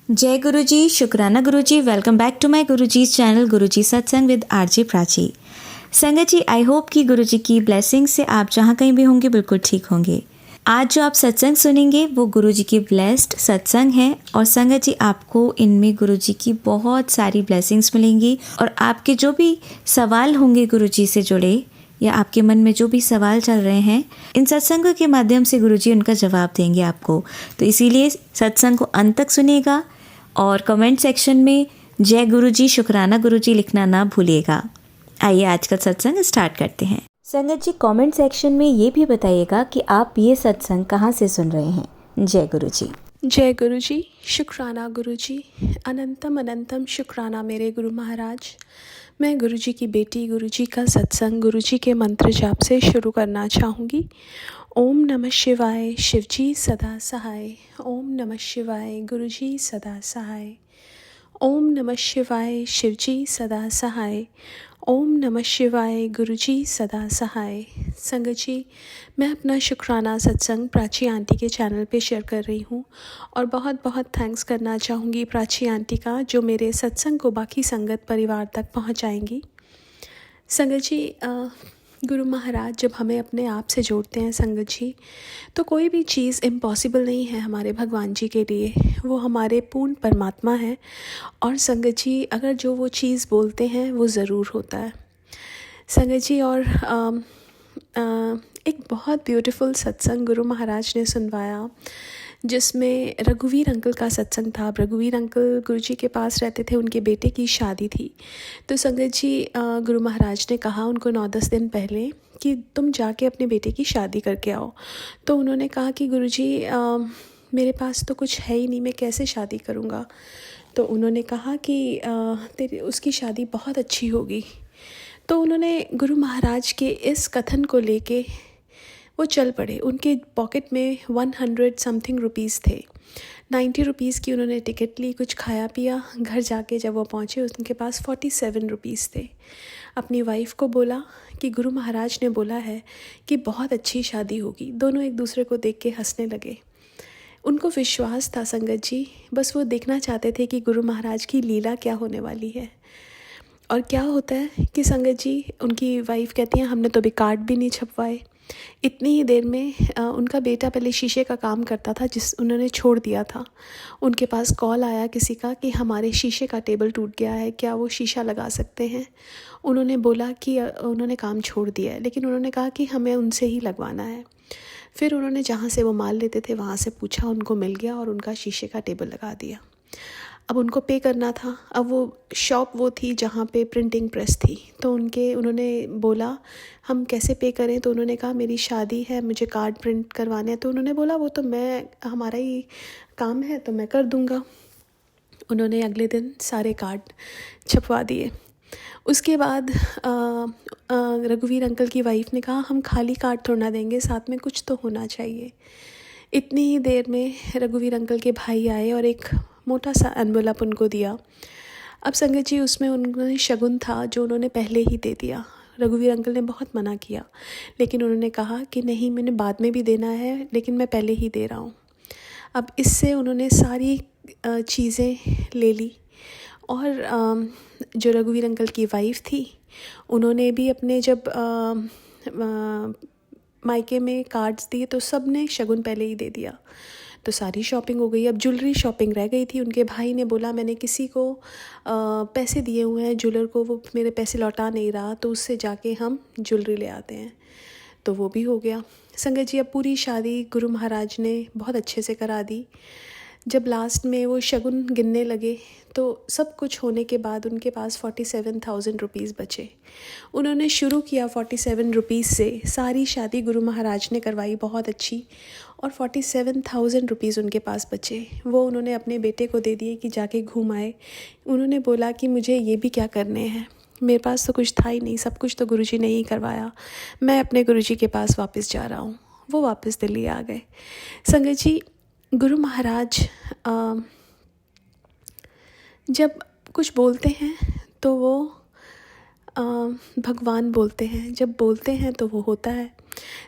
जय गुरुजी, शुक्राना Guruji. Welcome back to my Guruji's channel Guruji Satsang with RJ Prachi. संगत जी, आई होप कि गुरुजी की ब्लेसिंग से आप जहाँ कहीं भी होंगे बिल्कुल ठीक होंगे। आज जो आप सत्संग सुनेंगे वो गुरुजी की ब्लेस्ड सत्संग है और संगत जी आपको इनमें गुरुजी की बहुत सारी ब्लेसिंग्स मिलेंगी और आपके जो भी सवाल होंगे गुरुजी से जुड़े या आपके मन में जो भी सवाल चल रहे हैं, इन सत्संगों के माध्यम से गुरुजी उनका जवाब देंगे आपको। तो इसीलिए सत्संग को अंत तक सुनिएगा और कमेंट सेक्शन में जय गुरुजी, शुक्राना गुरुजी लिखना ना भूलिएगा। आइए आज का सत्संग स्टार्ट करते हैं। संगत जी, कमेंट सेक्शन में ये भी बताइएगा कि आप ये सत्संग कहाँ से सुन रहे हैं। जय गुरुजी। जय गुरुजी, शुक्राना गुरुजी, अनंतम अनंतम शुक्राना मेरे गुरु महाराज। मैं गुरुजी की बेटी गुरुजी का सत्संग गुरुजी के मंत्र जाप से शुरू करना चाहूँगी। ओम नमः शिवाय, शिवजी सदा सहाय। ओम नमः शिवाय, गुरुजी सदा सहाय। ओम नमः शिवाय, शिवजी सदा सहाय। ओम नमः शिवाय, गुरुजी सदा सहाय। संगत जी, मैं अपना शुक्राना सत्संग प्राची आंटी के चैनल पे शेयर कर रही हूँ और बहुत बहुत थैंक्स करना चाहूँगी प्राची आंटी का, जो मेरे सत्संग को बाकी संगत परिवार तक पहुँचाएंगी। संगत जी, गुरु महाराज जब हमें अपने आप से जोड़ते हैं संगत जी, तो कोई भी चीज़ इम्पॉसिबल नहीं है हमारे भगवान जी के लिए। वो हमारे पूर्ण परमात्मा है और संगत जी अगर जो वो चीज़ बोलते हैं वो ज़रूर होता है संगत जी। और एक बहुत ब्यूटीफुल सत्संग गुरु महाराज ने सुनवाया जिसमें रघुवीर अंकल का सत्संग था। रघुवीर अंकल गुरुजी के पास रहते थे, उनके बेटे की शादी थी। तो संगत जी गुरु महाराज ने कहा उनको 9-10 दिन पहले कि तुम जाके अपने बेटे की शादी करके आओ। तो उन्होंने कहा कि गुरुजी मेरे पास तो कुछ है ही नहीं, मैं कैसे शादी करूँगा। तो उन्होंने कहा कि तेरी उसकी शादी बहुत अच्छी होगी। तो उन्होंने गुरु महाराज के इस कथन को लेके वो चल पड़े। उनके पॉकेट में 100 समथिंग रुपीज़ थे। 90 रुपीज़ की उन्होंने टिकट ली, कुछ खाया पिया। घर जाके जब वो पहुँचे उनके पास 47 रुपीज़ थे। अपनी वाइफ को बोला कि गुरु महाराज ने बोला है कि बहुत अच्छी शादी होगी। दोनों एक दूसरे को देख के हंसने लगे। उनको विश्वास था संगत जी, बस वो देखना चाहते थे कि गुरु महाराज की लीला क्या होने वाली है। और क्या होता है कि संगत जी उनकी वाइफ कहती हैं हमने तो अभी कार्ड भी नहीं छपवाए। इतनी ही देर में उनका बेटा पहले शीशे का काम करता था जिस उन्होंने छोड़ दिया था। उनके पास कॉल आया किसी का कि हमारे शीशे का टेबल टूट गया है, क्या वो शीशा लगा सकते हैं। उन्होंने बोला कि उन्होंने काम छोड़ दिया है, लेकिन उन्होंने कहा कि हमें उनसे ही लगवाना है। फिर उन्होंने जहाँ से वो माल लेते थे वहाँ से पूछा, उनको मिल गया और उनका शीशे का टेबल लगा दिया। अब उनको पे करना था। अब वो शॉप वो थी जहाँ पे प्रिंटिंग प्रेस थी। तो उन्होंने बोला हम कैसे पे करें। तो उन्होंने कहा मेरी शादी है, मुझे कार्ड प्रिंट करवाने हैं। तो उन्होंने बोला वो तो हमारा ही काम है तो मैं कर दूँगा। उन्होंने अगले दिन सारे कार्ड छपवा दिए। उसके बाद रघुवीर अंकल की वाइफ ने कहा हम खाली कार्ड थोड़ा ना देंगे, साथ में कुछ तो होना चाहिए। इतनी ही देर में रघुवीर अंकल के भाई आए और एक मोटा सा एनवेलप उनको दिया। अब संगत जी उसमें उन्होंने शगुन था जो उन्होंने पहले ही दे दिया। रघुवीर अंकल ने बहुत मना किया, लेकिन उन्होंने कहा कि नहीं, मैंने बाद में भी देना है, लेकिन मैं पहले ही दे रहा हूँ। अब इससे उन्होंने सारी चीज़ें ले ली और जो रघुवीर अंकल की वाइफ थी उन्होंने भी अपने जब मायके में कार्ड्स दिए तो सब ने शगुन पहले ही दे दिया। तो सारी शॉपिंग हो गई। अब ज्वेलरी शॉपिंग रह गई थी। उनके भाई ने बोला मैंने किसी को पैसे दिए हुए हैं ज्वेलर को, वो मेरे पैसे लौटा नहीं रहा, तो उससे जाके हम ज्वेलरी ले आते हैं। तो वो भी हो गया। संगत जी अब पूरी शादी गुरु महाराज ने बहुत अच्छे से करा दी। जब लास्ट में वो शगुन गिनने लगे तो सब कुछ होने के बाद उनके पास 47,000 रुपीज़ बचे। उन्होंने शुरू किया 47 रुपीज़ से, सारी शादी गुरु महाराज ने करवाई बहुत अच्छी और 47,000 रुपीज़ उनके पास बचे। वो उन्होंने अपने बेटे को दे दिए कि जाके घूम आए। उन्होंने बोला कि मुझे ये भी क्या करने हैं, मेरे पास तो कुछ था ही नहीं, सब कुछ तो गुरुजी ने ही करवाया, मैं अपने गुरुजी के पास वापस जा रहा हूँ। वो वापस दिल्ली आ गए। संगत जी गुरु महाराज जब कुछ बोलते हैं तो वो भगवान बोलते हैं, जब बोलते हैं तो वो होता है।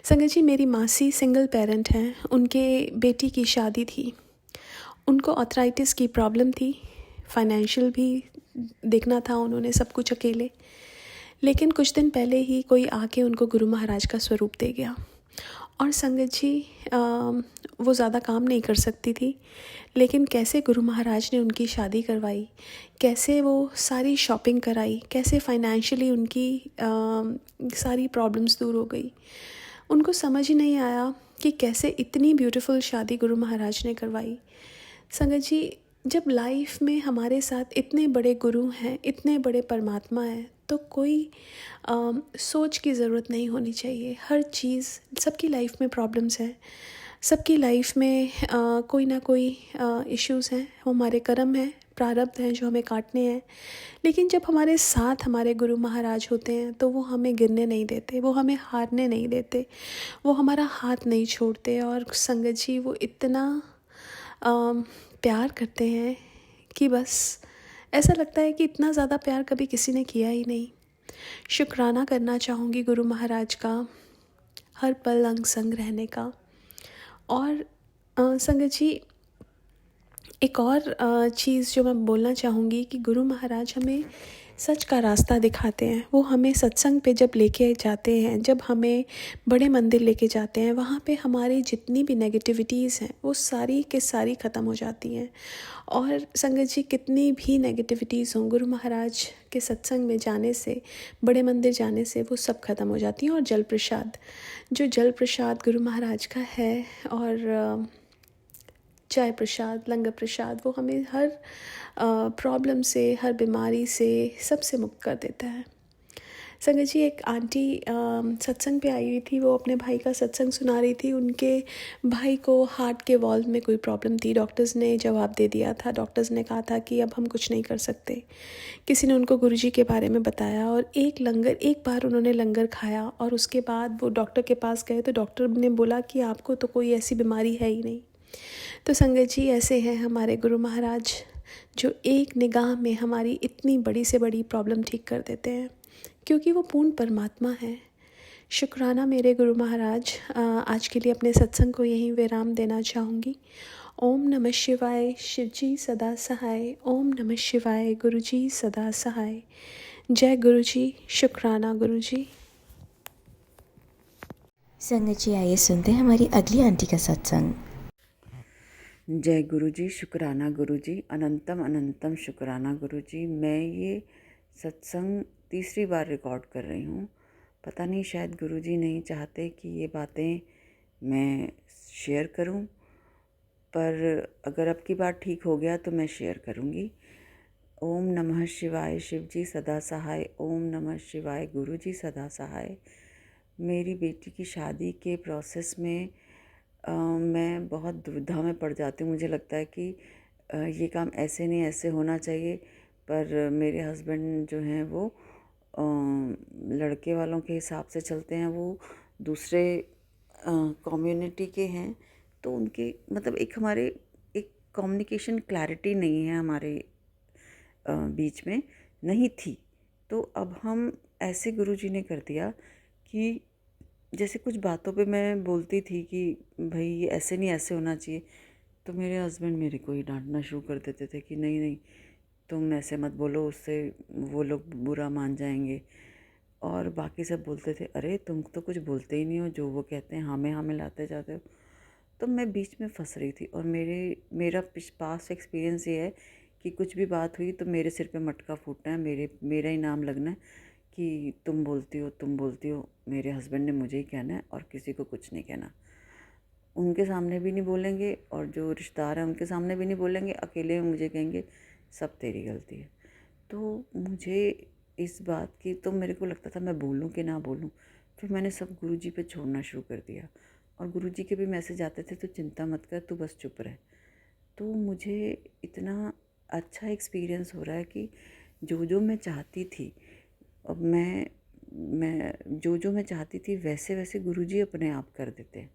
संगत जी मेरी मासी सिंगल पेरेंट हैं, उनके बेटी की शादी थी। उनको आर्थराइटिस की प्रॉब्लम थी, फाइनेंशियल भी देखना था उन्होंने, सब कुछ अकेले। लेकिन कुछ दिन पहले ही कोई आके उनको गुरु महाराज का स्वरूप दे गया। और संगत जी, वो ज़्यादा काम नहीं कर सकती थी, लेकिन कैसे गुरु महाराज ने उनकी शादी करवाई, कैसे वो सारी शॉपिंग कराई, कैसे फाइनेंशियली उनकी सारी प्रॉब्लम्स दूर हो गई। उनको समझ ही नहीं आया कि कैसे इतनी ब्यूटीफुल शादी गुरु महाराज ने करवाई। संगत जी, जब लाइफ में हमारे साथ इतने बड़े गुरु हैं, इतने बड़े परमात्मा हैं, तो कोई सोच की ज़रूरत नहीं होनी चाहिए। हर चीज़, सबकी लाइफ में प्रॉब्लम्स हैं, सबकी लाइफ में कोई ना कोई इश्यूज़ हैं, वो हमारे कर्म हैं, प्रारब्ध हैं जो हमें काटने हैं। लेकिन जब हमारे साथ हमारे गुरु महाराज होते हैं तो वो हमें गिरने नहीं देते, वो हमें हारने नहीं देते, वो हमारा हाथ नहीं छोड़ते। और संगत जी, वो इतना प्यार करते हैं कि बस ऐसा लगता है कि इतना ज़्यादा प्यार कभी किसी ने किया ही नहीं। शुक्राना करना चाहूँगी गुरु महाराज का, हर पल अंग संग रहने का। और संगत जी, एक और चीज़ जो मैं बोलना चाहूँगी कि गुरु महाराज हमें सच का रास्ता दिखाते हैं। वो हमें सत्संग पे जब लेके जाते हैं, जब हमें बड़े मंदिर लेके जाते हैं, वहाँ पे हमारी जितनी भी नेगेटिविटीज़ हैं वो सारी के सारी ख़त्म हो जाती हैं। और संगत जी, कितनी भी नेगेटिविटीज़ हों, गुरु महाराज के सत्संग में जाने से, बड़े मंदिर जाने से वो सब ख़त्म हो जाती हैं। और जल प्रसाद, जो जल प्रसाद गुरु महाराज का है, और चाय प्रसाद, लंगर प्रसाद, वो हमें हर प्रॉब्लम से, हर बीमारी से, सबसे मुक्त कर देता है। संगत जी, एक आंटी सत्संग पे आई हुई थी, वो अपने भाई का सत्संग सुना रही थी। उनके भाई को हार्ट के वॉल्व में कोई प्रॉब्लम थी। डॉक्टर्स ने जवाब दे दिया था, डॉक्टर्स ने कहा था कि अब हम कुछ नहीं कर सकते। किसी ने उनको गुरुजी के बारे में बताया, और एक बार उन्होंने लंगर खाया, और उसके बाद वो डॉक्टर के पास गए तो डॉक्टर ने बोला कि आपको तो कोई ऐसी बीमारी है ही नहीं। तो संगत जी, ऐसे हैं हमारे गुरु महाराज, जो एक निगाह में हमारी इतनी बड़ी से बड़ी प्रॉब्लम ठीक कर देते हैं, क्योंकि वो पूर्ण परमात्मा है। शुक्राना मेरे गुरु महाराज। आज के लिए अपने सत्संग को यहीं विराम देना चाहूँगी। ओम नमः शिवाय, शिव जी सदा सहाय। ओम नमः शिवाय, गुरु जी सदा सहाय। जय गुरु जी, शुक्राना गुरु जी। संगत जी, आइए सुनते हैं हमारी अगली आंटी का सत्संग। जय गुरु जी, शुक्राना गुरु जी, अनंतम अनंतम शुक्राना गुरु जी। मैं ये सत्संग तीसरी बार रिकॉर्ड कर रही हूँ। पता नहीं, शायद गुरु जी नहीं चाहते कि ये बातें मैं शेयर करूँ, पर अगर अब की बार ठीक हो गया तो मैं शेयर करूँगी। ओम नमः शिवाय, शिव जी सदा सहाय। ओम नमः शिवाय, गुरु जी सदा सहाय। मेरी बेटी की शादी के प्रोसेस में मैं बहुत दुविधा में पड़ जाती हूँ। मुझे लगता है कि ये काम ऐसे नहीं, ऐसे होना चाहिए, पर मेरे हस्बैंड जो हैं वो लड़के वालों के हिसाब से चलते हैं। वो दूसरे कम्युनिटी के हैं, तो उनके मतलब हमारे एक कम्युनिकेशन क्लैरिटी नहीं है हमारे बीच में, नहीं थी। तो अब हम ऐसे गुरुजी ने कर दिया कि जैसे कुछ बातों पे मैं बोलती थी कि भाई ये ऐसे नहीं, ऐसे होना चाहिए, तो मेरे हस्बैंड मेरे को ही डांटना शुरू कर देते थे कि नहीं नहीं, तुम ऐसे मत बोलो, उससे वो लोग बुरा मान जाएंगे। और बाकी सब बोलते थे, अरे तुम तो कुछ बोलते ही नहीं हो, जो वो कहते हैं हाँ में हाँ मिलाते जाते हो। तो मैं बीच में फंस रही थी। और मेरा पास्ट एक्सपीरियंस ये है कि कुछ भी बात हुई तो मेरे सिर पे मटका फूटना है, मेरा ही नाम लगना है कि तुम बोलती हो, तुम बोलती हो। मेरे हस्बैंड ने मुझे ही कहना है और किसी को कुछ नहीं कहना। उनके सामने भी नहीं बोलेंगे और जो रिश्तेदार हैं उनके सामने भी नहीं बोलेंगे, अकेले में मुझे कहेंगे सब तेरी गलती है। तो मुझे इस बात की, तो मेरे को लगता था मैं बोलूं कि ना बोलूं। फिर मैंने सब गुरुजी पे छोड़ना शुरू कर दिया। और गुरुजी के भी मैसेज आते थे, तो चिंता मत कर, तू बस चुप रह। तो मुझे इतना अच्छा एक्सपीरियंस हो रहा है कि जो मैं चाहती थी, अब मैं जो मैं चाहती थी वैसे वैसे गुरुजी अपने आप कर देते हैं।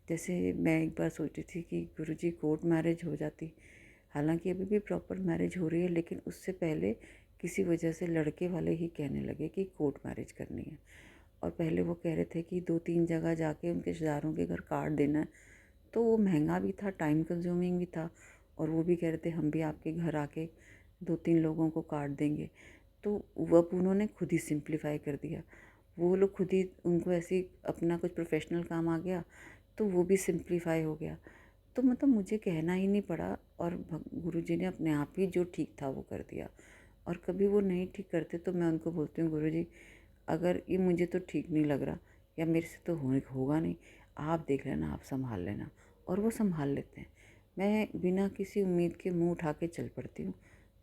जैसे मैं एक बार सोची थी कि गुरुजी कोर्ट मैरिज हो जाती, हालांकि अभी भी प्रॉपर मैरिज हो रही है, लेकिन उससे पहले किसी वजह से लड़के वाले ही कहने लगे कि कोर्ट मैरिज करनी है। और पहले वो कह रहे थे कि 2-3 जगह जाके उनके रिश्तेदारों के घर कार्ड देना है, तो वो महंगा भी था, टाइम कंज्यूमिंग भी था, और वो भी कह रहे थे हम भी आपके घर आके 2-3 लोगों को काट देंगे। तो वो अब उन्होंने खुद ही सिंप्लीफाई कर दिया। वो लोग खुद ही, उनको ऐसे ही अपना कुछ प्रोफेशनल काम आ गया तो वो भी सिंप्लीफाई हो गया। तो मतलब मुझे कहना ही नहीं पड़ा और गुरुजी ने अपने आप ही जो ठीक था वो कर दिया। और कभी वो नहीं ठीक करते तो मैं उनको बोलती हूँ, गुरुजी अगर ये मुझे तो ठीक नहीं लग रहा या मेरे से तो होगा नहीं, आप देख लेना, आप संभाल लेना। और वो संभाल लेते हैं। मैं बिना किसी उम्मीद के मुंह उठा के चल पड़ती हूँ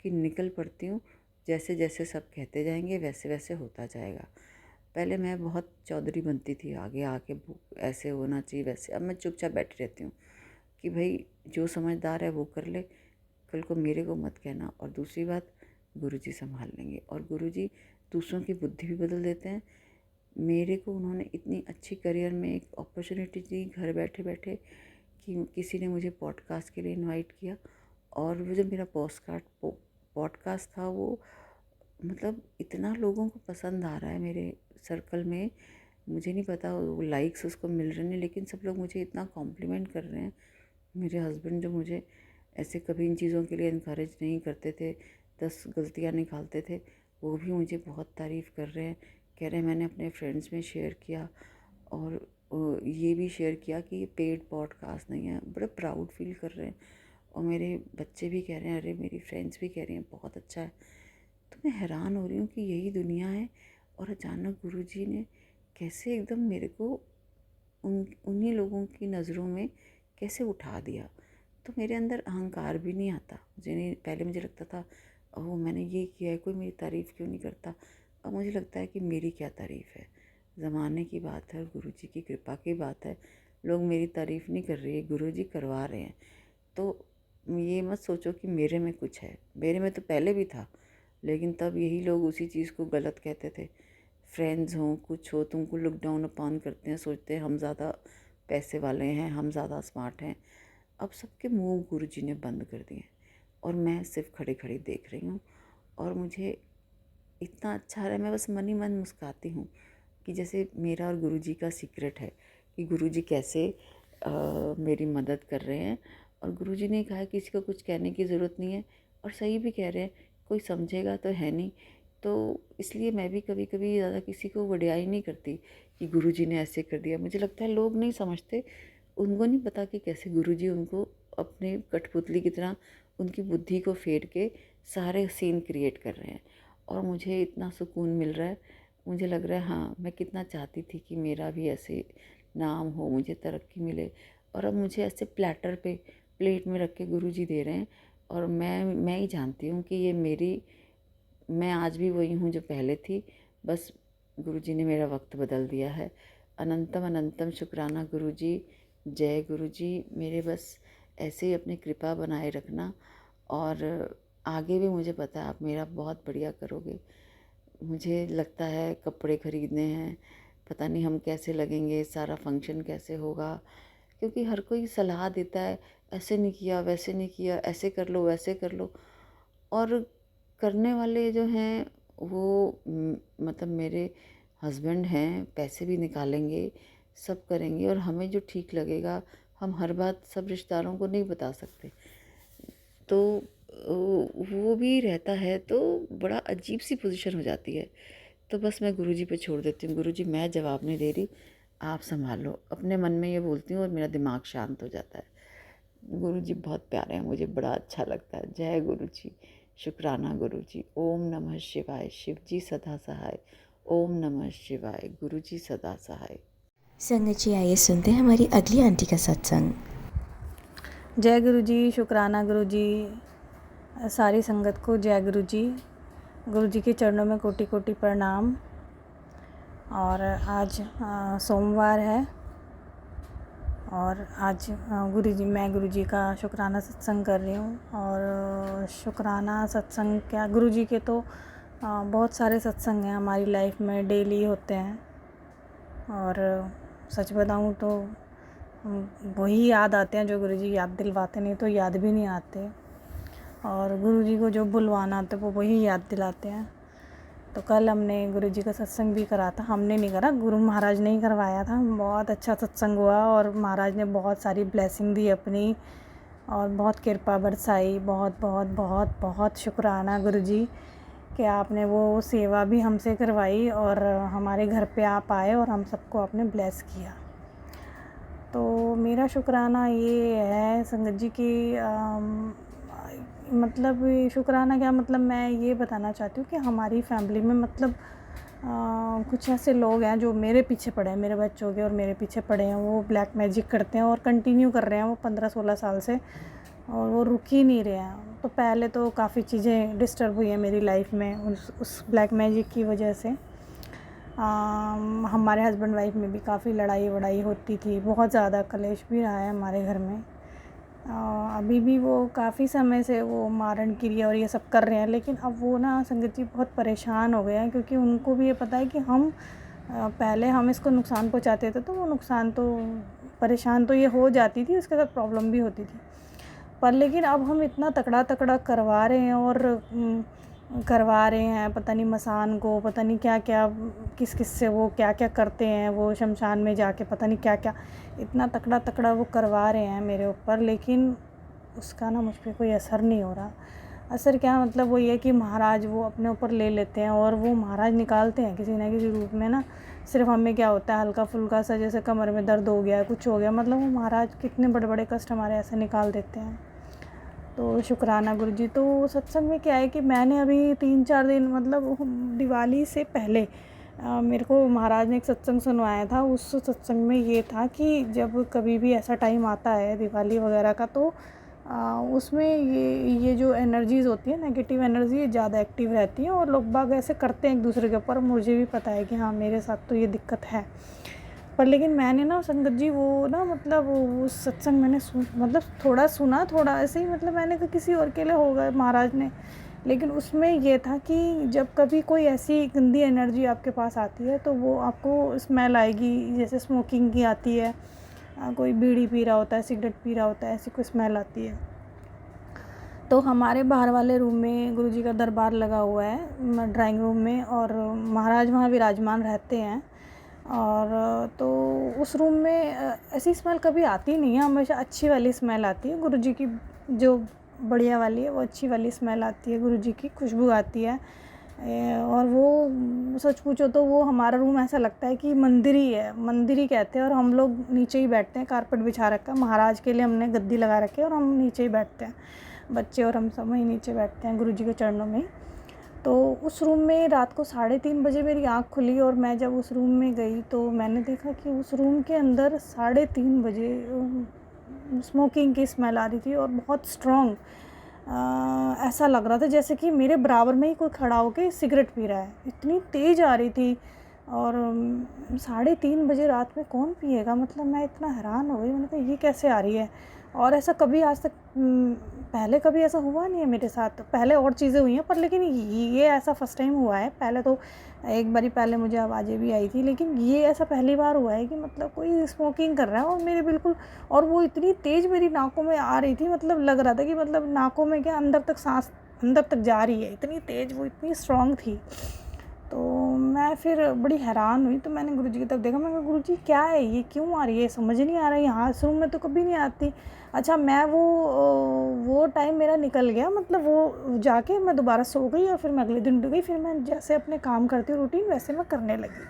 कि निकल पड़ती हूँ। जैसे जैसे सब कहते जाएंगे वैसे वैसे होता जाएगा। पहले मैं बहुत चौधरी बनती थी, आगे आके ऐसे होना चाहिए वैसे। अब मैं चुपचाप बैठी रहती हूँ कि भाई जो समझदार है वो कर ले, कल को मेरे को मत कहना। और दूसरी बात, गुरुजी संभाल लेंगे। और गुरुजी दूसरों की बुद्धि भी बदल देते हैं। मेरे को उन्होंने इतनी अच्छी करियर में एक अपॉर्चुनिटी दी घर बैठे बैठे कि किसी ने मुझे पॉडकास्ट के लिए इनवाइट किया। और वो जो मेरा पॉडकास्ट था वो मतलब इतना लोगों को पसंद आ रहा है मेरे सर्कल में। मुझे नहीं पता वो लाइक्स उसको मिल रहे हैं, लेकिन सब लोग मुझे इतना कॉम्प्लीमेंट कर रहे हैं। मेरे हस्बैंड जो मुझे ऐसे कभी इन चीज़ों के लिए इनकरेज नहीं करते थे, 10 गलतियाँ निकालते थे, वो भी मुझे बहुत तारीफ़ कर रहे हैं। कह रहे हैं मैंने अपने फ्रेंड्स में शेयर किया और ये भी शेयर किया कि ये पेड पॉडकास्ट नहीं है। बड़े प्राउड फील कर रहे हैं। और मेरे बच्चे भी कह रहे हैं, अरे मेरी फ्रेंड्स भी कह रही हैं बहुत अच्छा है। तो मैं हैरान हो रही हूँ कि यही दुनिया है। और अचानक गुरुजी ने कैसे एकदम मेरे को उन्हीं लोगों की नज़रों में कैसे उठा दिया। तो मेरे अंदर अहंकार भी नहीं आता। पहले मुझे लगता था ओह मैंने ये किया है, कोई मेरी तारीफ़ क्यों नहीं करता। अब मुझे लगता है कि मेरी क्या तारीफ़ है, ज़माने की बात है और गुरुजी की कृपा की बात है। लोग मेरी तारीफ़ नहीं कर रहे, गुरुजी करवा रहे हैं। तो ये मत सोचो कि मेरे में कुछ है, मेरे में तो पहले भी था, लेकिन तब यही लोग उसी चीज़ को गलत कहते थे। फ्रेंड्स हों कुछ हो, तुमको लुक डाउन अपॉन करते हैं, सोचते हैं हम ज़्यादा पैसे वाले हैं, हम ज़्यादा स्मार्ट हैं। अब सबके मुंह गुरुजी ने बंद कर दिए और मैं सिर्फ खड़ी खड़ी देख रही हूँ। और मुझे इतना अच्छा रहा है, मैं बस मन ही मन मुस्कुराती हूँ कि जैसे मेरा और गुरुजी का सीक्रेट है कि गुरुजी कैसे मेरी मदद कर रहे हैं। और गुरुजी ने कहा किसी को कुछ कहने की ज़रूरत नहीं है, और सही भी कह रहे हैं, कोई समझेगा तो है नहीं। तो इसलिए मैं भी कभी कभी ज़्यादा किसी को वडियाई नहीं करती कि गुरुजी ने ऐसे कर दिया। मुझे लगता है लोग नहीं समझते, उनको नहीं पता कि कैसे गुरुजी उनको अपने कठपुतली की तरह उनकी बुद्धि को फेर के सारे सीन क्रिएट कर रहे हैं। और मुझे इतना सुकून मिल रहा है। मुझे लग रहा है हाँ, मैं कितना चाहती थी कि मेरा भी ऐसे नाम हो, मुझे तरक्की मिले। और अब मुझे ऐसे प्लेटर पे प्लेट में रख के गुरुजी दे रहे हैं। और मैं ही जानती हूँ कि ये मैं आज भी वही हूँ जो पहले थी। बस गुरुजी ने मेरा वक्त बदल दिया है। अनंतम अनंतम शुक्राना गुरुजी। जय गुरुजी। मेरे बस ऐसे ही अपनी कृपा बनाए रखना। और आगे भी मुझे पता है आप मेरा बहुत बढ़िया करोगे। मुझे लगता है कपड़े ख़रीदने हैं, पता नहीं हम कैसे लगेंगे, सारा फंक्शन कैसे होगा, क्योंकि हर कोई सलाह देता है ऐसे नहीं किया, वैसे नहीं किया, ऐसे कर लो, वैसे कर लो। और करने वाले जो हैं वो मतलब मेरे हस्बैंड हैं, पैसे भी निकालेंगे, सब करेंगे। और हमें जो ठीक लगेगा, हम हर बात सब रिश्तेदारों को नहीं बता सकते। तो वो भी रहता है, तो बड़ा अजीब सी पोजीशन हो जाती है। तो बस मैं गुरुजी पे छोड़ देती हूँ, गुरुजी मैं जवाब नहीं दे रही, आप संभाल लो। अपने मन में ये बोलती हूँ और मेरा दिमाग शांत हो जाता है। गुरुजी बहुत प्यारे हैं, मुझे बड़ा अच्छा लगता है। जय गुरुजी। शुक्राना गुरुजी। ओम नमः शिवाय। शिव जी सदा सहाय। ओम नमः शिवाय। गुरुजी सदा सहाय। संगत जी आइए सुनते हैं हमारी अगली आंटी का सत्संग। जय गुरु जी। शुक्राना गुरु जी। सारी संगत को जय गुरु जी। गुरु जी के चरणों में कोटि कोटि प्रणाम। और आज सोमवार है और आज मैं गुरु जी का शुक्राना सत्संग कर रही हूँ। और शुक्राना सत्संग क्या, गुरु जी के तो बहुत सारे सत्संग हैं हमारी लाइफ में, डेली होते हैं। और सच बताऊँ तो वही याद आते हैं जो गुरुजी याद दिलवाते, नहीं तो याद भी नहीं आते। और गुरुजी को जो बुलवाना आता है वो वही याद दिलाते हैं। तो कल हमने गुरुजी का सत्संग भी करा था। हमने नहीं करा, गुरु महाराज ने ही करवाया था। बहुत अच्छा सत्संग हुआ और महाराज ने बहुत सारी ब्लेसिंग दी अपनी। और बहुत कृपा बरसाई। बहुत बहुत बहुत बहुत शुक्राना गुरुजी कि आपने वो सेवा भी हमसे करवाई और हमारे घर पे आप आए और हम सबको आपने ब्लेस किया। तो मेरा शुक्राना ये है संगत जी कि मतलब ये शुक्राना क्या, मतलब मैं ये बताना चाहती हूँ कि हमारी फैमिली में मतलब कुछ ऐसे लोग हैं जो मेरे पीछे पड़े हैं, मेरे बच्चों के और मेरे पीछे पड़े हैं। वो ब्लैक मैजिक करते हैं और कंटिन्यू कर रहे हैं वो 15-16 साल से, और वो रुक ही नहीं रहे हैं। तो पहले तो काफ़ी चीज़ें डिस्टर्ब हुई हैं मेरी लाइफ में उस ब्लैक मैजिक की वजह से। हमारे हस्बैंड वाइफ में भी काफ़ी लड़ाई वड़ाई होती थी, बहुत ज़्यादा कलेश भी रहा है हमारे घर में। अभी भी वो काफ़ी समय से वो मारण क्रिया और ये सब कर रहे हैं, लेकिन अब वो ना संगत जी बहुत परेशान हो गए हैं, क्योंकि उनको भी ये पता है कि हम पहले हम इसको नुकसान पहुंचाते थे, तो वो नुकसान तो परेशान तो ये हो जाती थी, उसके साथ प्रॉब्लम भी होती थी। पर लेकिन अब हम इतना तकड़ा तकड़ा करवा रहे हैं और करवा रहे हैं, पता नहीं मसान को, पता नहीं क्या क्या, किस किस से वो क्या क्या करते हैं, वो शमशान में जाके पता नहीं क्या क्या, इतना तकड़ा तकड़ा वो करवा रहे हैं मेरे ऊपर, लेकिन उसका ना मुझ पर कोई असर नहीं हो रहा। असर क्या मतलब वो ये कि महाराज वो अपने ऊपर ले लेते हैं और वो महाराज निकालते हैं किसी न किसी रूप में ना। सिर्फ हमें क्या होता है हल्का फुल्का सा, जैसे कमर में दर्द हो गया, कुछ हो गया, मतलब वो महाराज कितने बड़े बड़े कष्ट हमारे ऐसे निकाल देते हैं। तो शुक्राना गुरुजी। तो सत्संग में क्या है कि मैंने अभी 3-4 दिन मतलब दिवाली से पहले मेरे को महाराज ने एक सत्संग सुनवाया था। उस सत्संग में ये था कि जब कभी भी ऐसा टाइम आता है दिवाली वगैरह का, तो उसमें ये जो एनर्जीज़ होती है, नेगेटिव एनर्जी, ये ज़्यादा एक्टिव रहती है और लोग बाग ऐसे करते हैं एक दूसरे के ऊपर। मुझे भी पता है कि हाँ मेरे साथ तो ये दिक्कत है। पर लेकिन मैंने ना संगत जी वो ना मतलब वो सत्संग मैंने मतलब थोड़ा सुना, थोड़ा ऐसे ही, मतलब मैंने कहा किसी और के लिए होगा महाराज ने, लेकिन उसमें ये था कि जब कभी कोई ऐसी गंदी एनर्जी आपके पास आती है तो वो आपको स्मेल आएगी, जैसे स्मोकिंग की आती है, कोई बीड़ी पी रहा होता है, सिगरेट पी रहा होता है, ऐसी कोई स्मेल आती है। तो हमारे बाहर वाले रूम में गुरुजी का दरबार लगा हुआ है, ड्राइंग रूम में, और महाराज वहाँ विराजमान रहते हैं। और तो उस रूम में ऐसी स्मेल कभी आती नहीं है, हमेशा अच्छी वाली स्मेल आती है गुरुजी की, जो बढ़िया वाली है वो अच्छी वाली स्मेल आती है, गुरुजी की खुशबू आती है। और वो सच पूछो तो वो हमारा रूम ऐसा लगता है कि मंदिर ही है, मंदिर ही कहते हैं। और हम लोग नीचे ही बैठते हैं, कारपेट बिछा रखा है, महाराज के लिए हमने गद्दी लगा रखी है और हम नीचे ही बैठते हैं, बच्चे और हम सब वहीं नीचे बैठते हैं गुरुजी के चरणों में। तो उस रूम में रात को 3:30 बजे मेरी आँख खुली और मैं जब उस रूम में गई तो मैंने देखा कि उस रूम के अंदर 3:30 बजे स्मोकिंग की स्मेल आ रही थी और बहुत स्ट्रॉन्ग। ऐसा लग रहा था जैसे कि मेरे बराबर में ही कोई खड़ा होकर सिगरेट पी रहा है, इतनी तेज़ आ रही थी। और 3:30 बजे रात में कौन पिएगा, मतलब मैं इतना हैरान हो गई, मैंने कहा ये कैसे आ रही है। और ऐसा कभी आज तक पहले कभी ऐसा हुआ नहीं है मेरे साथ। पहले और चीज़ें हुई हैं पर लेकिन ये ऐसा फ़र्स्ट टाइम हुआ है। पहले तो एक बारी पहले मुझे आवाज़ें भी आई थी, लेकिन ये ऐसा पहली बार हुआ है कि मतलब कोई स्मोकिंग कर रहा है और मेरे बिल्कुल, और वो इतनी तेज़ मेरी नाकों में आ रही थी, मतलब लग रहा था कि मतलब नाकों में क्या अंदर तक सांस अंदर तक जा रही है, इतनी तेज़, वो इतनी स्ट्रॉन्ग थी। तो मैं फिर बड़ी हैरान हुई, तो मैंने गुरुजी की तरफ देखा, मैं कहा गुरुजी क्या है ये, क्यों आ रही है, समझ नहीं आ रहा है, यहाँ इस रूम में तो कभी नहीं आती। अच्छा, मैं वो टाइम मेरा निकल गया, मतलब वो जाके मैं दोबारा सो गई और फिर मैं अगले दिन उठ गई, फिर मैं जैसे अपने काम करती हूँ रूटीन वैसे मैं करने लगी।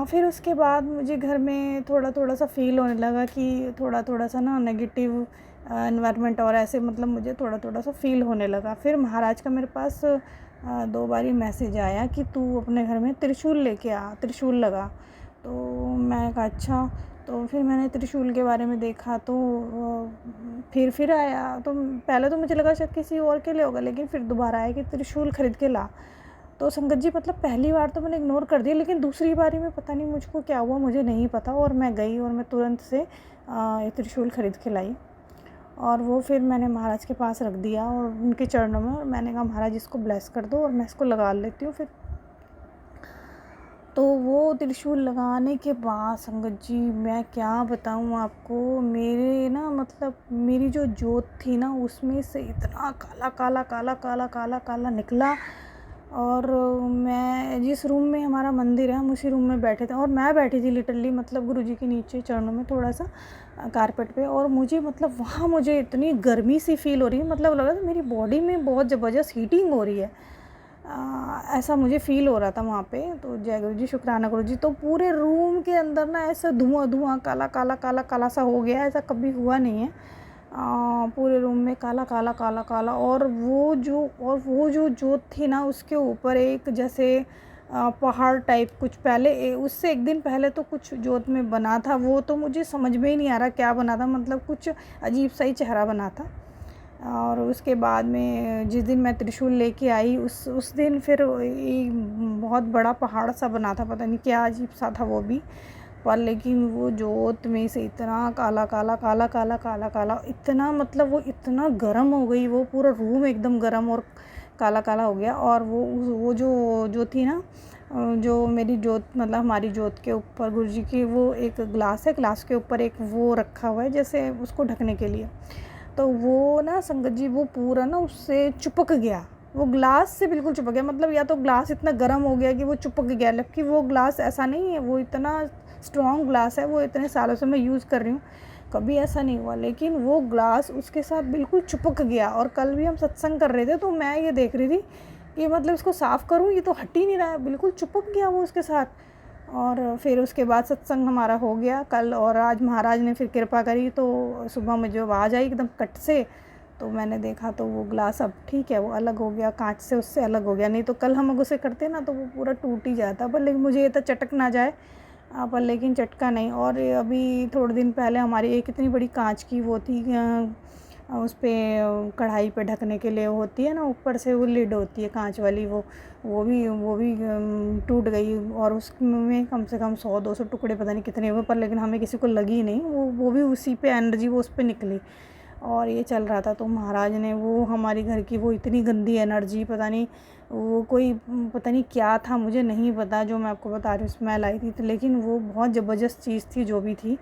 फिर उसके बाद मुझे घर में थोड़ा थोड़ा सा फील होने लगा कि थोड़ा थोड़ा सा ना नेगेटिव एनवायरनमेंट, और ऐसे मतलब मुझे थोड़ा थोड़ा सा फील होने लगा। फिर महाराज का मेरे पास 2 बारी मैसेज आया कि तू अपने घर में त्रिशूल लेके आ, त्रिशूल लगा। तो मैंने कहा अच्छा। तो फिर मैंने त्रिशूल के बारे में देखा तो फिर आया। तो पहले तो मुझे लगा शायद किसी और के लिए होगा, लेकिन फिर दोबारा आया कि त्रिशूल ख़रीद के ला। तो संगत जी मतलब पहली बार तो मैंने इग्नोर कर दिया, लेकिन दूसरी बारी में पता नहीं मुझको क्या हुआ, मुझे नहीं पता, और मैं गई और मैं तुरंत से ये त्रिशूल ख़रीद के लाई और वो फिर मैंने महाराज के पास रख दिया और उनके चरणों में, और मैंने कहा महाराज इसको ब्लेस कर दो और मैं इसको लगा लेती हूँ। फिर तो वो त्रिशूल लगाने के बाद संगत जी मैं क्या बताऊँ आपको, मेरे ना मतलब मेरी जो जोत थी ना उसमें से इतना काला काला काला काला काला काला निकला। और मैं जिस रूम में हमारा मंदिर है हम उसी रूम में बैठे थे और मैं बैठी थी लिटरली, मतलब गुरुजी के नीचे चरणों में थोड़ा सा कारपेट पे, और मुझे मतलब वहाँ मुझे इतनी गर्मी सी फील हो रही है, मतलब लग रहा था मेरी बॉडी में बहुत ज़बरदस्त हीटिंग हो रही है। ऐसा मुझे फ़ील हो रहा था वहाँ पे। तो जय गुरु जी, शुक्राना गुरु जी। तो पूरे रूम के अंदर ना ऐसा धुआं धुआं, काला काला काला काला सा हो गया, ऐसा कभी हुआ नहीं है। पूरे रूम में काला काला काला काला, और वो जो जोत थी ना, उसके ऊपर एक जैसे पहाड़ टाइप कुछ पहले उससे एक दिन पहले तो कुछ जोत में बना था, वो तो मुझे समझ में ही नहीं आ रहा क्या बना था, मतलब कुछ अजीब सा ही चेहरा बना था। और उसके बाद में जिस दिन मैं त्रिशूल लेके आई, उस दिन फिर एक बहुत बड़ा पहाड़ सा बना था, पता नहीं क्या अजीब सा था वो भी। पर लेकिन वो जोत में से इतना काला काला काला काला काला काला, इतना मतलब वो इतना गर्म हो गई, वो पूरा रूम एकदम गर्म और काला काला हो गया। और वो जो थी ना, जो मेरी जोत, मतलब हमारी जोत के ऊपर गुरुजी की वो एक ग्लास है, ग्लास के ऊपर एक वो रखा हुआ है जैसे उसको ढकने के लिए। तो वो ना संगत जी, वो पूरा ना उससे चिपक गया, वो ग्लास से बिल्कुल चिपक गया। मतलब या तो ग्लास इतना गर्म हो गया कि वो चिपक गया, जबकि वो ग्लास ऐसा नहीं है, वो इतना स्ट्रॉन्ग ग्लास है, वो इतने सालों से मैं यूज़ कर रही हूँ, कभी ऐसा नहीं हुआ। लेकिन वो ग्लास उसके साथ बिल्कुल चिपक गया। और कल भी हम सत्संग कर रहे थे, तो मैं ये देख रही थी कि मतलब इसको साफ़ करूँ, ये तो हट ही नहीं रहा है, बिल्कुल चिपक गया वो उसके साथ। और फिर उसके बाद सत्संग हमारा हो गया कल, और आज महाराज ने फिर कृपा करी, तो सुबह मुझे आवाज़ आई एकदम कट से, तो मैंने देखा तो वो ग्लास अब ठीक है, वो अलग हो गया, कांच से उससे अलग हो गया। नहीं तो कल हम उसे करते ना तो वो पूरा टूट ही जाता, पर लेकिन मुझे ये तो चटक ना जाए, पर लेकिन चटका नहीं। और अभी थोड़े दिन पहले हमारी एक इतनी बड़ी कांच की वो थी, उस पर कढ़ाई पे ढकने के लिए होती है ना, ऊपर से वो लिड होती है कांच वाली, वो भी टूट गई। और उसमें कम से कम 100-200 टुकड़े पता नहीं कितने हुए, पर लेकिन हमें किसी को लगी नहीं, वो भी उसी पे एनर्जी वो उस पे निकली। और ये चल रहा था, तो महाराज ने वो हमारी घर की वो इतनी गंदी एनर्जी, पता नहीं वो कोई पता नहीं क्या था, मुझे नहीं पता, जो मैं आपको बता रही हूँ स्मेल आई थी। तो लेकिन वो बहुत ज़बरदस्त चीज़ थी जो भी थी,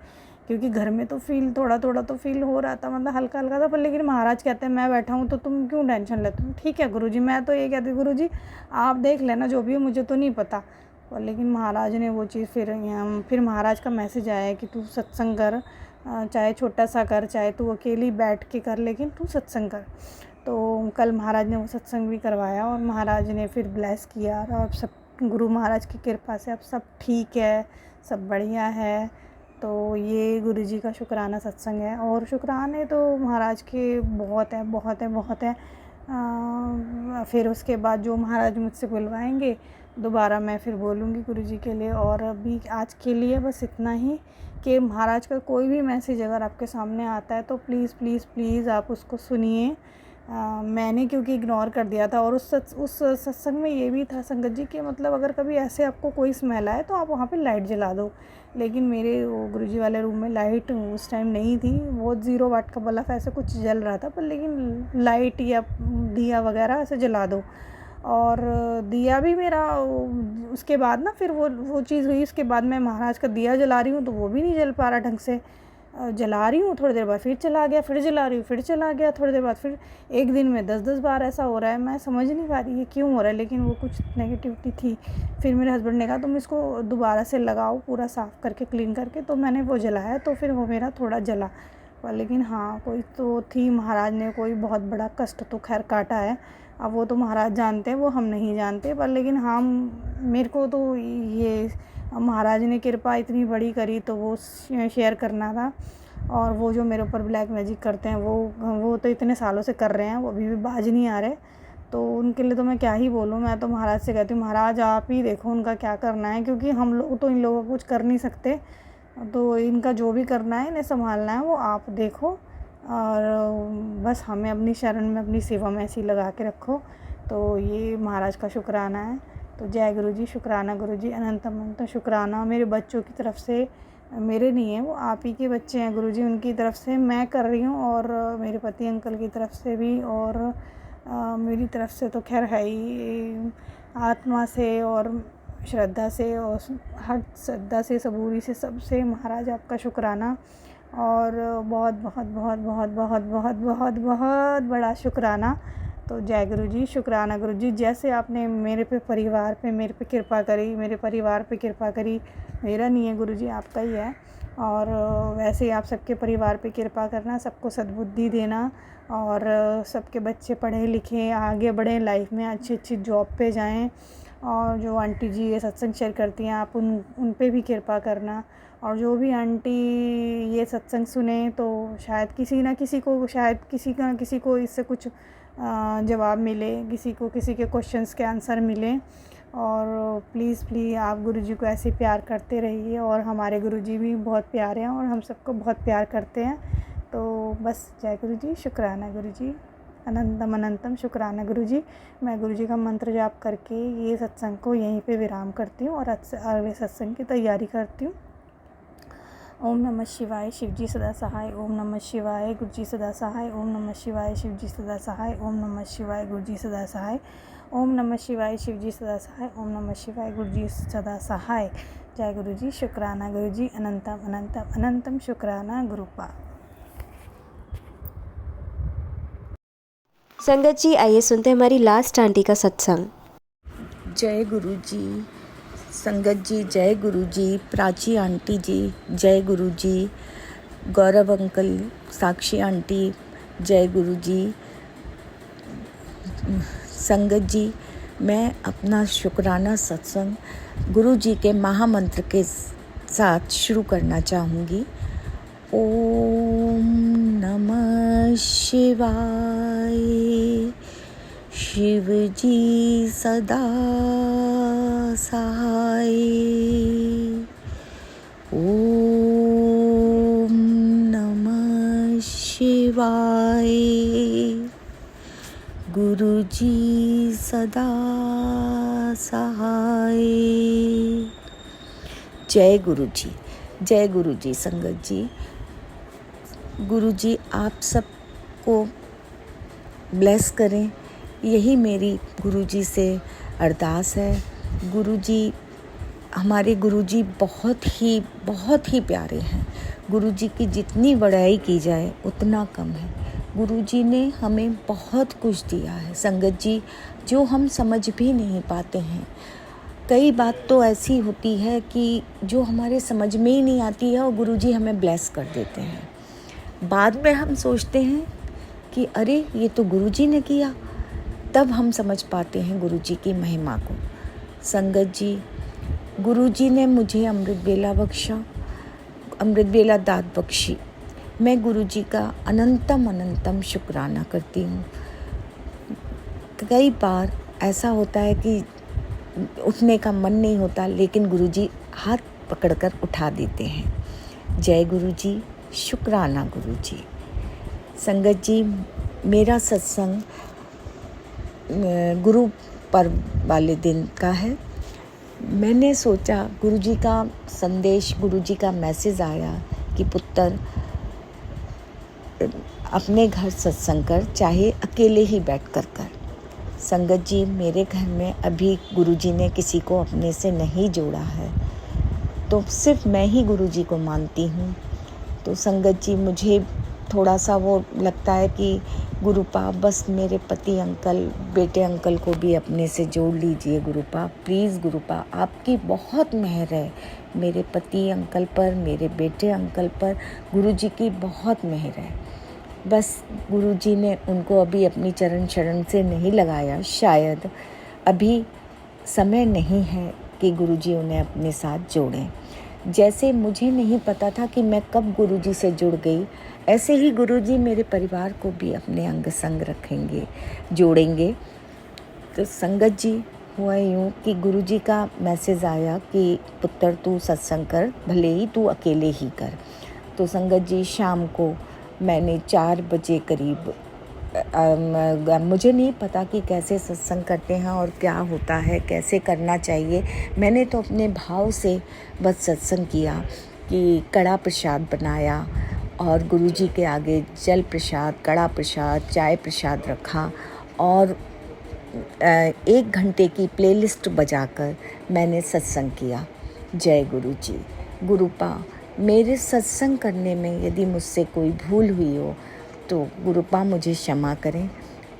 क्योंकि घर में तो फील थोड़ा थोड़ा तो फील हो रहा था, मतलब हल्का हल्का था। पर लेकिन महाराज कहते हैं मैं बैठा हूँ तो तुम क्यों टेंशन लेते हो। ठीक है गुरुजी, मैं तो ये कहती गुरुजी आप देख लेना जो भी है, मुझे तो नहीं पता। और लेकिन महाराज ने वो चीज़ फिर महाराज का मैसेज आया कि तू सत्संग कर, चाहे छोटा सा कर, चाहे तू अकेली बैठ के कर, लेकिन तू सत्संग कर। तो कल महाराज ने वो सत्संग भी करवाया, और महाराज ने फिर ब्लेस किया, और अब सब गुरु महाराज की कृपा से अब सब ठीक है, सब बढ़िया है। तो ये गुरुजी का शुक्राना सत्संग है। और शुक्राने तो महाराज के बहुत है, बहुत है, बहुत है। फिर उसके बाद जो महाराज मुझसे बुलवाएंगे दोबारा मैं फिर बोलूँगी गुरुजी के लिए। और अभी आज के लिए बस इतना ही कि महाराज का कोई भी मैसेज अगर आपके सामने आता है तो प्लीज़ प्लीज़ प्लीज़ आप उसको सुनिए। मैंने क्योंकि इग्नोर कर दिया था, और उस सत्संग में ये भी था संगत जी कि मतलब अगर कभी ऐसे आपको कोई स्मेल आए तो आप वहाँ पे लाइट जला दो। लेकिन मेरे वो गुरुजी वाले रूम में लाइट उस टाइम नहीं थी, वो 0 वाट का बल्ब ऐसे कुछ जल रहा था, पर लेकिन लाइट या दिया वगैरह ऐसे जला दो। और दिया भी मेरा उसके बाद ना फिर वो चीज़ हुई, उसके बाद मैं महाराज का दिया जला रही हूँ तो वो भी नहीं जल पा रहा ढंग से। जला रही हूँ, थोड़ी देर बाद फिर चला गया, फिर जला रही हूँ, फिर चला गया, थोड़ी देर बाद फिर, एक दिन में 10-10 बार ऐसा हो रहा है। मैं समझ नहीं पा रही ये क्यों हो रहा है, लेकिन वो कुछ नेगेटिविटी थी। फिर मेरे हस्बैंड ने कहा तुम इसको दोबारा से लगाओ पूरा साफ़ करके, क्लीन करके। तो मैंने वो जलाया, तो फिर वो मेरा थोड़ा जला। पर लेकिन हाँ, कोई तो थी, महाराज ने कोई बहुत बड़ा कष्ट तो खैर काटा है। अब वो तो महाराज जानते हैं, वो हम नहीं जानते। पर लेकिन हाँ, मेरे को तो ये महाराज ने कृपा इतनी बड़ी करी तो वो शेयर करना था। और वो जो मेरे ऊपर ब्लैक मैजिक करते हैं वो तो इतने सालों से कर रहे हैं, वो अभी भी बाज नहीं आ रहे। तो उनके लिए तो मैं क्या ही बोलूँ। मैं तो महाराज से कहती हूँ महाराज आप ही देखो उनका क्या करना है, क्योंकि हम लोग तो इन लोगों को कुछ कर नहीं सकते। तो इनका जो भी करना है, इन्हें संभालना है, वो आप देखो। और बस हमें अपनी शरण में, अपनी सेवा में ऐसी लगा के रखो। तो ये महाराज का शुक्राना है। तो जय गुरु जी, शुक्राना गुरु जी, अनंत अनंत शुक्राना। मेरे बच्चों की तरफ से, मेरे नहीं है, वो आप ही के बच्चे हैं गुरु जी, उनकी तरफ से मैं कर रही हूँ। और मेरे पति अंकल की तरफ से भी, और मेरी तरफ से तो खैर है ही, आत्मा से और श्रद्धा से, और हर श्रद्धा से, सबूरी से, सबसे महाराज आपका शुक्राना। और बहुत बहुत बहुत बहुत बहुत बहुत बहुत बहुत बड़ा शुक्राना तो जय गुरु जी, शुक्राना गुरु जी। जैसे आपने मेरे पे कृपा करी, मेरे परिवार पे कृपा करी, मेरा नहीं है गुरु जी, आपका ही है। और वैसे ही आप सबके परिवार पे कृपा करना, सबको सद्बुद्धि देना और सबके बच्चे पढ़े लिखें, आगे बढ़ें लाइफ में, अच्छी अच्छी जॉब पे जाएं। और जो आंटी जी ये सत्संग शेयर करती हैं, आप उन पे भी कृपा करना। और जो भी आंटी ये सत्संग सुने तो शायद किसी को इससे कुछ जवाब मिले, किसी के क्वेश्चंस के आंसर मिले। और प्लीज़ आप गुरुजी को ऐसे प्यार करते रहिए। और हमारे गुरुजी भी बहुत प्यारे हैं और हम सबको बहुत प्यार करते हैं। तो बस जय गुरुजी, शुक्राना गुरुजी, अनंतम अनंतम शुक्राना गुरुजी। मैं गुरुजी का मंत्र जाप करके ये सत्संग को यहीं पे विराम करती हूँ और अगले सत्संग की तैयारी करती हूँ। ओम नमः शिवाय, शिवजी सदा सहाय। ओम नमः शिवाय, गुरुजी सदा सहाय। ओम नमः शिवाय, शिवजी सदा सहाय। ओम नमः शिवाय, गुरुजी सदा सहाय। ओम नमः शिवाय, शिवजी सदा सहाय। ओम नमः शिवाय, गुरुजी सदा सहाय। जय गुरुजी, शुक्राना गुरुजी, अनंतम अनंतम अनंतम शुक्राना गुरुपा। संगत जी, आइए सुनते हैं हमारी लास्ट आंटी का सत्संग। जय गुरु जी, संगत जी जय गुरु जी, प्राची आंटी जी जय गुरु जी, गौरव अंकल, साक्षी आंटी जय गुरु जी। संगत जी, मैं अपना शुक्राना सत्संग गुरु जी के महामंत्र के साथ शुरू करना चाहूँगी। ओम नमः शिवाय, शिव जी सदा सहाय। ओम नमः शिवाय, गुरु जी सदा सहाय। जय गुरु जी, जय गुरु जी। संगत जी, गुरु जी आप सबको ब्लेस करें, यही मेरी गुरुजी से अरदास है। गुरुजी, हमारे गुरुजी बहुत ही प्यारे हैं। गुरुजी की जितनी बड़ाई की जाए उतना कम है। गुरुजी ने हमें बहुत कुछ दिया है संगत जी, जो हम समझ भी नहीं पाते हैं। कई बात तो ऐसी होती है कि जो हमारे समझ में ही नहीं आती है और गुरुजी हमें ब्लेस कर देते हैं। बाद में हम सोचते हैं कि अरे ये तो गुरुजी ने किया, तब हम समझ पाते हैं गुरुजी की महिमा को। संगत जी, गुरुजी ने मुझे अमृत बेला बख्शा, अमृत बेला दात बख्शी। मैं गुरुजी का अनंतम शुक्राना करती हूँ। कई बार ऐसा होता है कि उठने का मन नहीं होता, लेकिन गुरुजी हाथ पकड़कर उठा देते हैं। जय गुरुजी, शुक्राना गुरुजी। संगत जी, मेरा सत्संग गुरु पर्व वाले दिन का है। मैंने सोचा, गुरुजी का संदेश, गुरुजी का मैसेज आया कि पुत्र अपने घर सत्संग कर, चाहे अकेले ही बैठ कर कर। संगत जी, मेरे घर में अभी गुरुजी ने किसी को अपने से नहीं जोड़ा है, तो सिर्फ मैं ही गुरुजी को मानती हूँ। तो संगत जी, मुझे थोड़ा सा वो लगता है कि गुरुपा बस मेरे पति अंकल, बेटे अंकल को भी अपने से जोड़ लीजिए गुरुपा, प्लीज़ गुरुपा, आपकी बहुत मेहर है मेरे पति अंकल पर, मेरे बेटे अंकल पर। गुरुजी की बहुत मेहर है। बस गुरुजी ने उनको अभी अपनी चरण शरण से नहीं लगाया, शायद अभी समय नहीं है कि गुरुजी उन्हें अपने साथ जोड़ें। जैसे मुझे नहीं पता था कि मैं कब गुरुजी से जुड़ गई, ऐसे ही गुरुजी मेरे परिवार को भी अपने अंग संग रखेंगे, जोड़ेंगे। तो संगत जी, हुआ यूँ कि गुरुजी का मैसेज आया कि पुत्र तू सत्संग कर, भले ही तू अकेले ही कर। तो संगत जी, शाम को मैंने 4 बजे करीब, मुझे नहीं पता कि कैसे सत्संग करते हैं और क्या होता है, कैसे करना चाहिए। मैंने तो अपने भाव से बस सत्संग किया कि कड़ा प्रसाद बनाया और गुरुजी के आगे जल प्रसाद, कड़ा प्रसाद, चाय प्रसाद रखा और 1 घंटे की प्लेलिस्ट बजाकर मैंने सत्संग किया। जय गुरुजी। गुरुपा, मेरे सत्संग करने में यदि मुझसे कोई भूल हुई हो तो गुरुपा मुझे क्षमा करें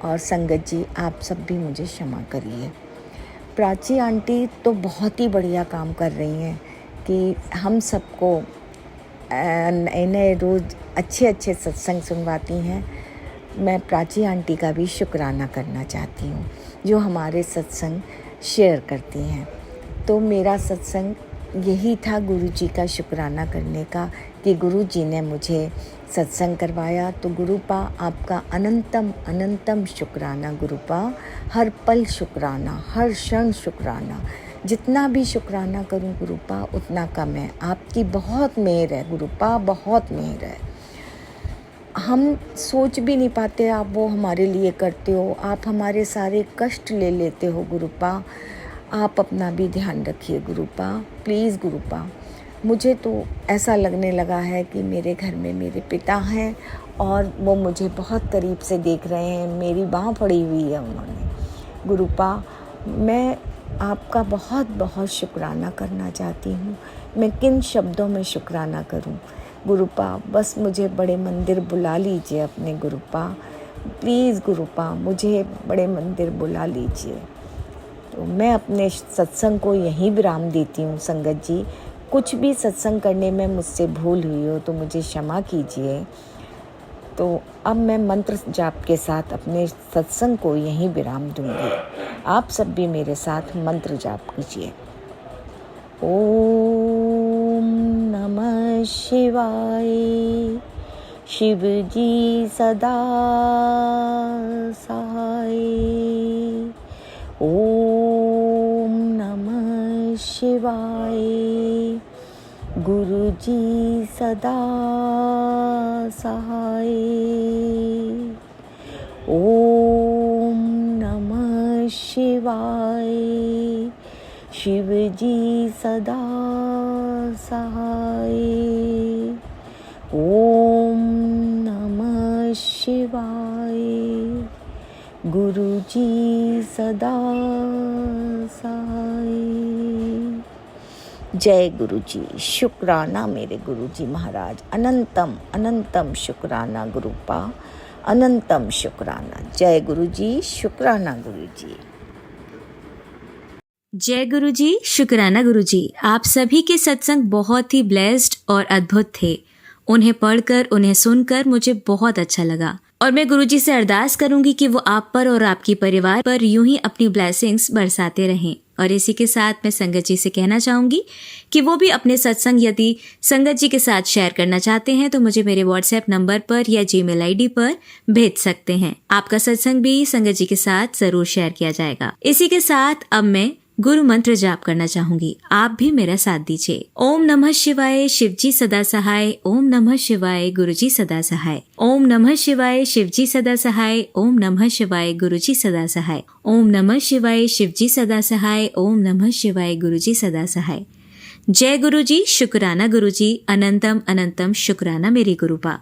और संगत जी आप सब भी मुझे क्षमा करिए। प्राची आंटी तो बहुत ही बढ़िया काम कर रही हैं कि हम सबको नए नए रोज़ अच्छे अच्छे सत्संग सुनवाती हैं। मैं प्राची आंटी का भी शुक्राना करना चाहती हूँ जो हमारे सत्संग शेयर करती हैं। तो मेरा सत्संग यही था गुरु जी का शुक्राना करने का कि गुरु जी ने मुझे सत्संग करवाया। तो गुरुपा आपका अनंतम अनंतम शुक्राना गुरुपा, हर पल शुक्राना, हर क्षण शुक्राना। जितना भी शुक्राना करूं गुरुपा उतना कम है। आपकी बहुत मेहर है गुरुपा, बहुत मेहर है। हम सोच भी नहीं पाते आप वो हमारे लिए करते हो। आप हमारे सारे कष्ट ले लेते हो गुरुपा। आप अपना भी ध्यान रखिए गुरुपा, प्लीज़ गुरुपा। मुझे तो ऐसा लगने लगा है कि मेरे घर में मेरे पिता हैं और वो मुझे बहुत करीब से देख रहे हैं। मेरी बाँह पड़ी हुई है उन्होंने। गुरुपा मैं आपका बहुत बहुत शुक्राना करना चाहती हूँ। मैं किन शब्दों में शुक्राना करूँ गुरुपा? बस मुझे बड़े मंदिर बुला लीजिए अपने गुरुपा, प्लीज़ गुरुपा मुझे बड़े मंदिर बुला लीजिए। तो मैं अपने सत्संग को यहीं विराम देती हूँ संगत जी। कुछ भी सत्संग करने में मुझसे भूल हुई हो तो मुझे क्षमा कीजिए। तो अब मैं मंत्र जाप के साथ अपने सत्संग को यहीं विराम दूंगी। आप सब भी मेरे साथ मंत्र जाप कीजिए। ओम नमः शिवाय। शिव जी सदा सहाय। ओम नमः शिवाय। गुरु जी सदा सहाय। ओम नमः शिवाय। शिव जी सदा सहाय। ओम नमः शिवाय। गुरु जी सदा सहाय। जय गुरु जी। शुक्राना मेरे गुरु जी महाराज, अनंतम अनंतम शुक्राना गुरुपा, अनंतम शुक्राना। जय गुरु जी, शुक्राना गुरु जी। जय गुरु जी, शुक्राना गुरु जी। आप सभी के सत्संग बहुत ही ब्लेस्ड और अद्भुत थे। उन्हें पढ़कर, उन्हें सुनकर मुझे बहुत अच्छा लगा और मैं गुरु जी से अरदास करूंगी कि वो आप पर और आपके परिवार पर यूं ही अपनी ब्लेसिंग्स बरसाते रहें। और इसी के साथ मैं संगत जी से कहना चाहूंगी कि वो भी अपने सत्संग यदि संगत जी के साथ शेयर करना चाहते हैं तो मुझे मेरे व्हाट्सएप नंबर पर या जीमेल आईडी पर भेज सकते हैं। आपका सत्संग भी संगत जी के साथ जरूर शेयर किया जाएगा। इसी के साथ अब मैं गुरु मंत्र जाप करना चाहूंगी, आप भी मेरा साथ दीजिए। ओम नमः शिवाय, शिवजी सदा सहाय। ओम नमः शिवाय, गुरुजी सदा सहाय। ओम नमः शिवाय, शिवजी सदा सहाय। ओम नमः शिवाय, गुरुजी सदा सहाय। ओम नमः शिवाय, शिवजी सदा सहाय। ओम नमः शिवाय, गुरुजी सदा सहाय। जय गुरुजी, शुक्राना गुरुजी, अनंतम अनंतम शुक्राना मेरे गुरुपा।